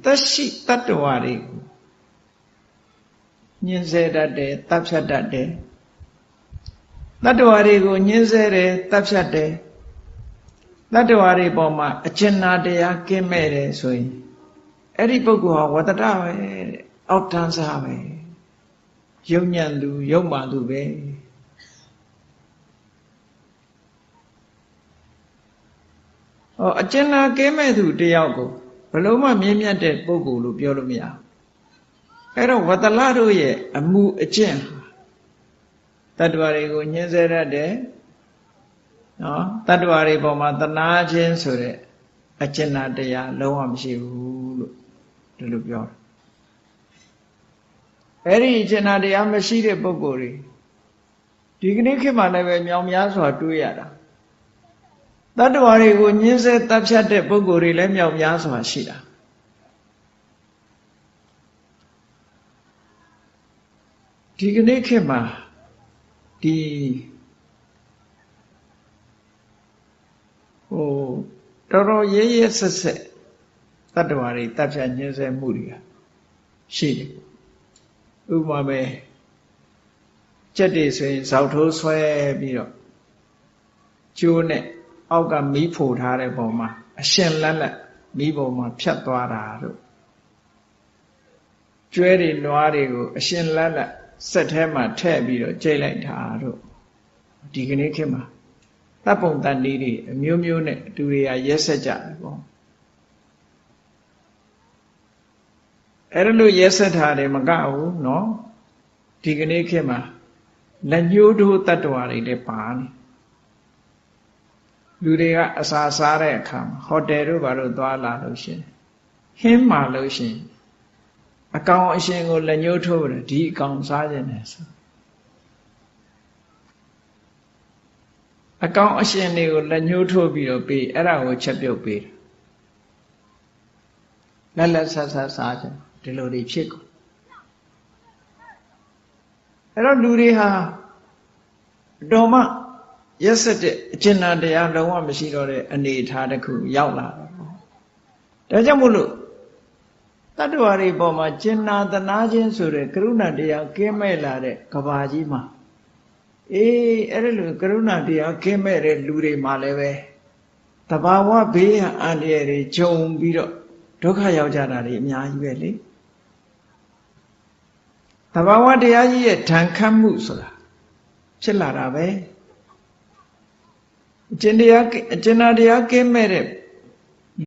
သက်ရှိတတ္တဝါတွေကိုညှင်းဆဲတတ်တယ်တပ်ဖြတ်တတ်တယ်တတ္တဝါတွေကိုညှင်းဆဲတယ်တပ်ဖြတ်တယ်တတ္တဝါတွေပေါ်မှာအကျဉ်းနာတရားကင်းမဲ့တယ်ဆိုရင်အဲ့ဒီပုဂ္ဂိုလ်ဟာဝတ္တရပဲတဲ့အောက်တန်းစားပဲယုံညံ့သူယုံမှသူပဲအကျဉ်းနာကင်းမဲ့သူတယောက်ကိုဘလို့မှမြင့်မြတ်တဲ့ပုဂ္ဂိုလ်လို့ပြောလို့မရဘူးအဲ့တော့ဝတ္တလတို့ရဲ့အမှုအကျင့်တတ္တဝါတွေကိုညှင်းဆဲတတ်တယ်နော်တတ္တဝါတွေပေါ်မှာတနာခြင်းဆိုတဲ့အကျဉ်းနာတရားလုံးဝမရှိဘူးလို့ဒီလိုပြောတယ်အဲ့ဒီအကျဉ်းနာတရားမရှိတဲ့ပုဂ္ဂိုလ်တွေဒီကနေ့ခေတ်မှာလည်းပဲမြောင်များစွာတွေ့ရတာတတ္တဝါတွေကိုညှင်းဆဲတပ်ဖြတ်တဲ့ပုဂ္ဂိုလ်တွေလည်းမြောင်များစွာရှိတာဒီကနေ့ခေတ်မှာဒီတော်တော်ရဲရဲဆက်ဆက်တတ္တဝါတွေတပ်ဖြတ်ညှင်းဆဲမှုတွေရှိတယ်ဥပမာပဲကြက်တွေဆိုရင်ဇောက်ထိုးဆွဲပြီးတော့ကျိုးနဲ့အောက်ကမီးဖိုထားတဲ့ပုံမှာအရှင်လက်လက်မီးပုံမှာဖြတ်သွားတာတို့ကျွဲတွေနွားတွေကိုအရှင်လက်လက်စက်ထဲမှာထည့်ပြီးတော့ကြိတ်လိုက်တာတို့ဒီကနေ့ခေတ်မှာတပ်ပုံတန်နည်းတွေအမျိုးမျိုးနဲ့တူတွေကရက်ဆက်ကြတယ်ပေါ့အဲ့လိုရက်ဆက်ထားတယ်မကဘူးနော်ဒီကနေ့ခေတ်မှာလက်ညှိုးထိုးတတ္တဝါတွေလည်းပါနေလူတွေကအစာစားတဲ့အခါမှာဟိုတယ်တို့ဘာလို့သွားလာလို့ရှင်ဟင်းမာလို့ရှင်အကောင်အရှင်ကိုလက်ညှိုးထိုးတယ်ဒီအကောင်စားခြင်းနဲ့ဆိုအကောင်အရှင်တွေကိုလက်ညှိုးထိုးပြီးတော့ပေးအဲ့ဒါကိုချက်ပြုတ်ပေးတယ်လက်ဆက်ဆက်စားခြင်းဒီလိုတွေဖြစ်ကုန်အဲ့တော့လူတွေဟာတော်မှရက်စက်တဲ့အကျဉ်းနာတရားလုံးဝမရှိတော့တဲ့အနေအထားတစ်ခုရောက်လာတယ်ပေါ့ဒါကြောင့်မို့လို့တတ္တဝါတွေပေါ်မှာကျင်နာသနာခြင်းဆိုတဲ့ကရုဏာတရားကင်းမဲ့လာတဲ့ကဘာကြီးမှာအဲ့ဒီလိုကရုဏာတရားကင်းမဲ့တဲ့လူတွေမှာလည်းပဲတဘာဝဘေးရန်အန္တရာယ်တွေဂျုံပြီးတော့ဒုက္ခရောက်ကြတာတွေအများကြီးပဲလေတဘာဝတရားကြီးရဲ့ဓာန်ခတ်မှုဆိုတာဖြစ်လာတာပဲအကျဉ်းနာတရားကင်းမဲ့တဲ့ပ